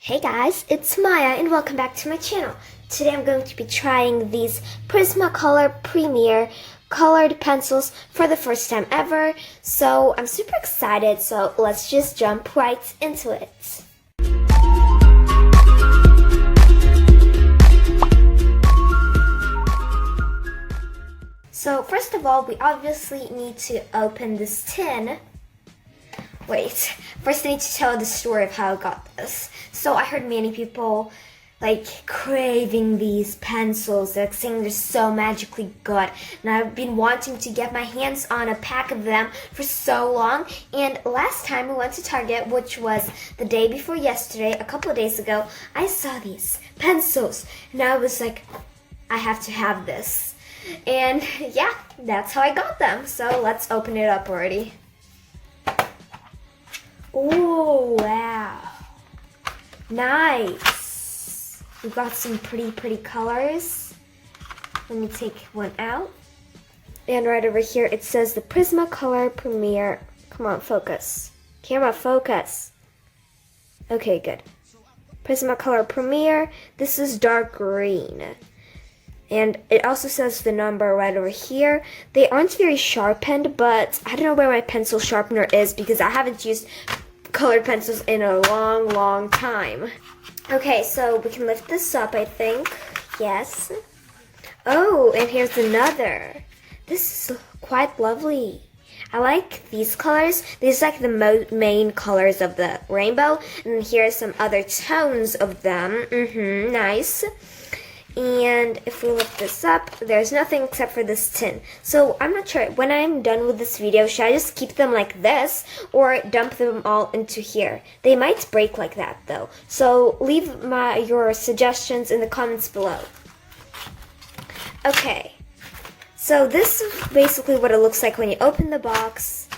Hey guys, it's Maya and welcome back to my channel. Today I'm going to be trying these Prismacolor Premier colored pencils for the first time ever. So I'm super excited, so let's just jump right into it. So first of all, we obviously need to open this tin. Wait, first I need to tell the story of how I got this. So I heard many people craving these pencils, saying they're so magically good. And I've been wanting to get my hands on a pack of them for so long. And last time we went to Target, which was the day before yesterday, a couple of days ago, I saw these pencils. And I was like, I have to have this. And yeah, that's how I got them. So let's open it up already. Oh, wow. Nice. We've got some pretty colors. Let me take one out. And right over here, it says the Prismacolor Premier. Come on, focus. Camera, focus. Okay, good. Prismacolor Premier. This is dark green. And it also says the number right over here. They aren't very sharpened, but I don't know where my pencil sharpener is because I haven't used colored pencils in a long time. Okay, so we can lift this up, I think. Yes. Oh, and here's another. This is quite lovely. I like these colors. These are like the main colors of the rainbow. And here are some other tones of them. Nice. And if we lift this up, there's nothing except for this tin. So I'm not sure, when I'm done with this video, should I just keep them like this or dump them all into here? They might break like that though. So leave your suggestions in the comments below. Okay, so this is basically what it looks like when you open the box.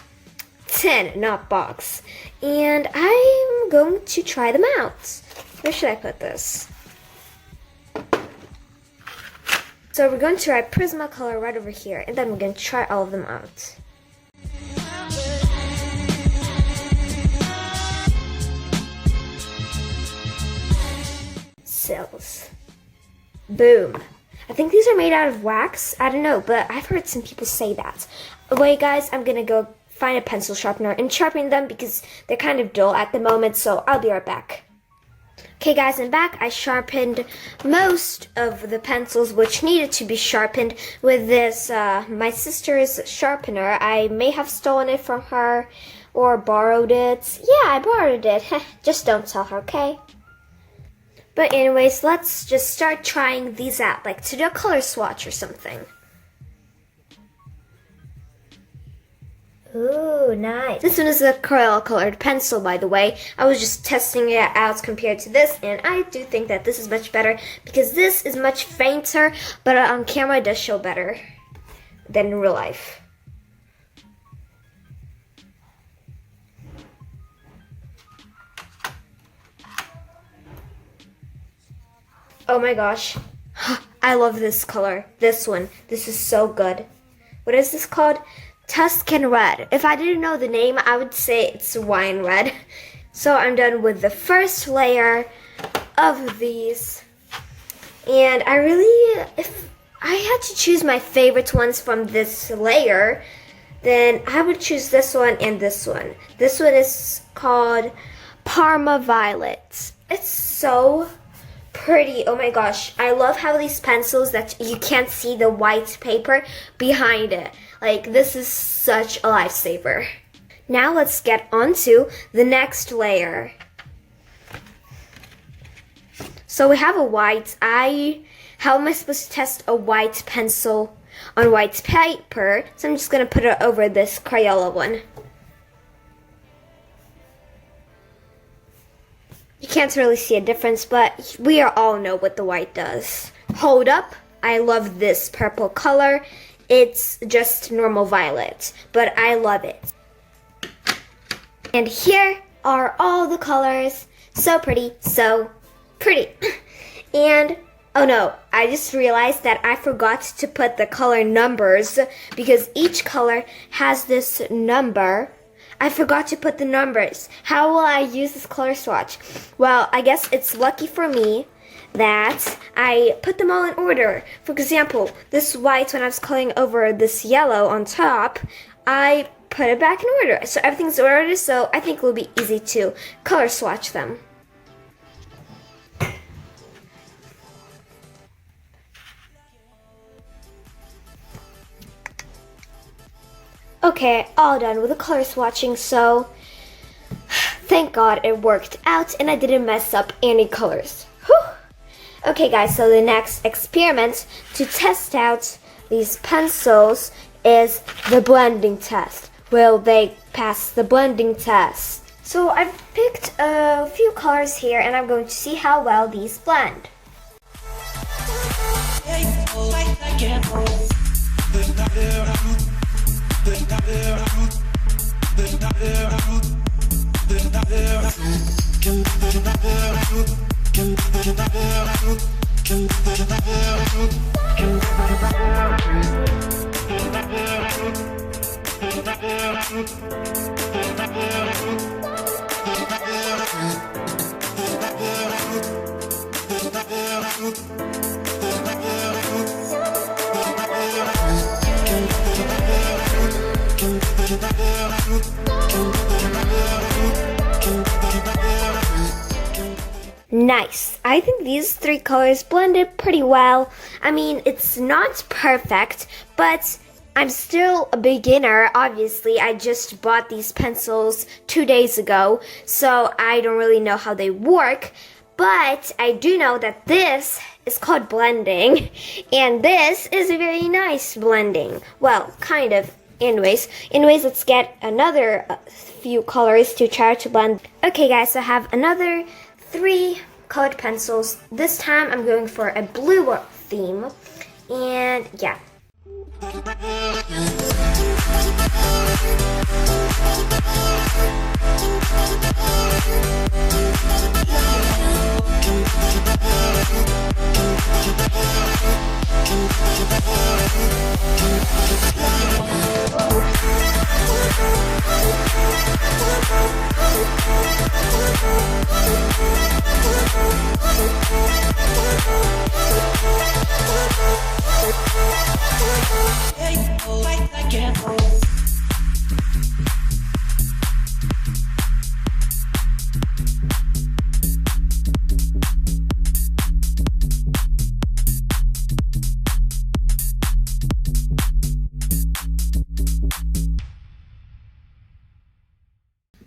Tin, not box. And I'm going to try them out. Where should I put this? So we're going to try Prismacolor right over here, and then we're going to try all of them out. Sills. Boom. I think these are made out of wax. I don't know, but I've heard some people say that. Wait, guys, I'm going to go find a pencil sharpener and sharpen them because they're kind of dull at the moment, so I'll be right back. Okay guys, I'm back. I sharpened most of the pencils which needed to be sharpened with this, my sister's sharpener. I may have stolen it from her or borrowed it. Yeah, I borrowed it. Just don't tell her, okay? But anyways, let's just start trying these out, like to do a color swatch or something. Ooh, nice. This one is a Crayola colored pencil, by the way. I was just testing it out compared to this, and I do think that this is much better because this is much fainter, but on camera it does show better than in real life. Oh my gosh. I love this color. This one. This is so good. What is this called? Tuscan Red. If I didn't know the name, I would say it's wine red. So I'm done with the first layer of these. And if I had to choose my favorite ones from this layer, then I would choose this one and this one. This one is called Parma Violet. It's so pretty. Oh my gosh. I love how these pencils that you can't see the white paper behind it. Like, this is such a lifesaver. Now let's get onto the next layer. So we have a white. How am I supposed to test a white pencil on white paper? So I'm just going to put it over this Crayola one. You can't really see a difference, but we all know what the white does. Hold up. I love this purple color. It's just normal violet, but I love it. And here are all the colors. So pretty, so pretty. And, oh no, I just realized that I forgot to put the color numbers because each color has this number I forgot to put the numbers. How will I use this color swatch? Well, I guess it's lucky for me that I put them all in order. For example, this white, when I was coloring over this yellow on top, I put it back in order. So everything's in order, so I think it will be easy to color swatch them. Okay, all done with the color swatching, so thank God it worked out and I didn't mess up any colors. Whew. Okay guys, so the next experiment to test out these pencils is the blending test. Will they pass the blending test? So I've picked a few colors here and I'm going to see how well these blend. Nice. I think these three colors blended pretty well. I mean, it's not perfect, but I'm still a beginner. Obviously, I just bought these pencils 2 days ago, so I don't really know how they work. But I do know that this is called blending, and this is a very nice blending. Well, kind of. Anyways, let's get another few colors to try to blend. Okay guys, so I have another 3 colored pencils. This time I'm going for a blue theme, and yeah.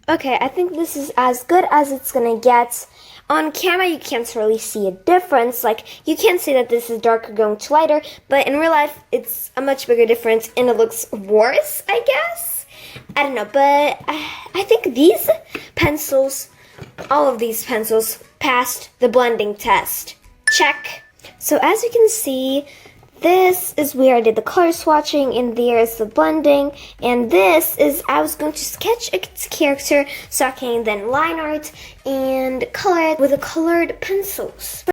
Okay, I think this is as good as it's gonna get. On camera, you can't really see a difference. Like, you can't see that this is darker going to lighter, but in real life, it's a much bigger difference, and it looks worse, I guess? I don't know, but I think these pencils, all of these pencils, passed the blending test. Check. So as you can see, this is where I did the color swatching, and there's the blending, and this is, I was going to sketch its character so I can then line art and color it with the colored pencils.